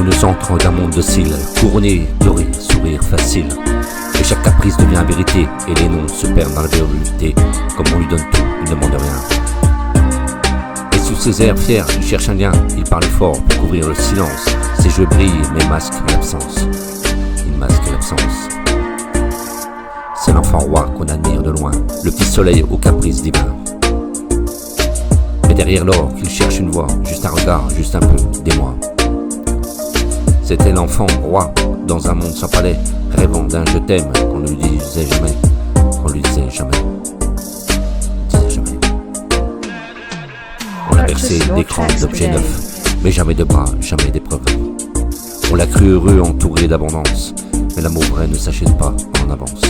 nous centre d'un monde docile, couronné, doré, sourire facile. Et chaque caprice devient vérité, et les noms se perdent dans la vérité. Comme on lui donne tout, il ne demande rien. Et sous ses airs fiers, il cherche un lien, il parle fort pour couvrir le silence. Ses yeux brillent, mais masquent l'absence. Il masque l'absence. C'est l'enfant roi qu'on admire de loin, le petit soleil au caprice divin. Mais derrière l'or, qu'il cherche une voix, juste un regard, juste un peu d'émoi. C'était l'enfant roi, dans un monde sans palais, rêvant d'un je t'aime, qu'on lui disait jamais, qu'on lui disait jamais, disait jamais. On l'a bercé d'écrans, d'objets neufs, mais jamais de bras, jamais d'épreuves. On l'a cru heureux, entouré d'abondance, mais l'amour vrai ne s'achète pas en avance.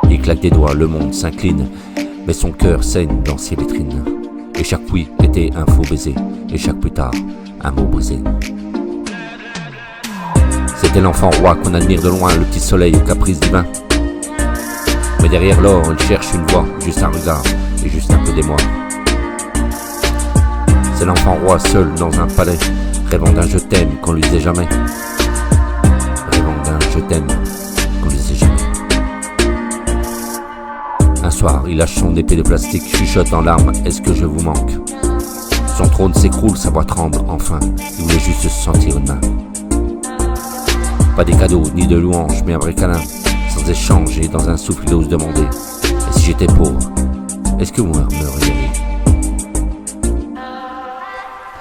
Il claque des doigts, le monde s'incline, mais son cœur saigne dans ses vitrines. Et chaque oui était un faux baiser, et chaque plus tard, un mot brisé. C'était l'enfant roi qu'on admire de loin, le petit soleil au caprice divin. Mais derrière l'or, il cherche une voix, juste un regard, et juste un peu d'émoi. C'est l'enfant roi seul dans un palais, rêvant d'un je t'aime qu'on lui disait jamais. Rêvant d'un je t'aime qu'on lui disait jamais. Un soir, il lâche son épée de plastique, chuchote en larmes, est-ce que je vous manque? Son trône s'écroule, sa voix tremble, enfin, il voulait juste se sentir une main. Pas des cadeaux, ni de louanges, mais un vrai câlin, sans échange, et dans un souffle, il ose demander, et si j'étais pauvre, est-ce que vous m'aimeriez?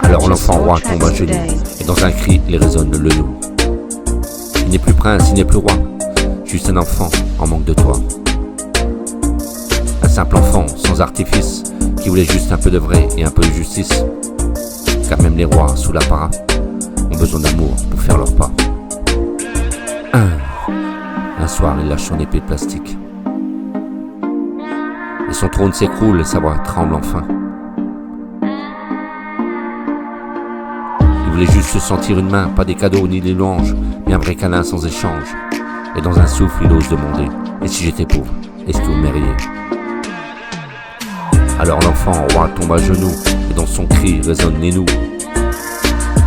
Alors l'enfant roi tombe à genoux, et dans un cri, il résonne le loup. Il n'est plus prince, il n'est plus roi, juste un enfant en manque de toi. Un simple enfant sans artifice, qui voulait juste un peu de vrai et un peu de justice. Car même les rois sous l'apparat ont besoin d'amour pour faire leur pas. Un soir, il lâche son épée de plastique. Et son trône s'écroule et sa voix tremble enfin. Il voulait juste se sentir une main, pas des cadeaux ni des louanges, mais un vrai câlin sans échange. Et dans un souffle, il ose demander, et si j'étais pauvre, est-ce que vous m'aimeriez? Alors l'enfant roi tombe à genoux, et dans son cri résonnent les nous.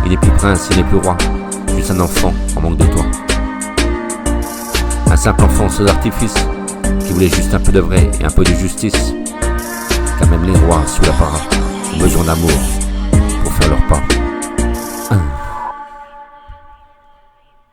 Il n'est plus prince, il n'est plus roi, juste un enfant en manque de toi. Un simple enfant sans artifice, qui voulait juste un peu de vrai et un peu de justice. Car même les rois sous l'apparat ont besoin d'amour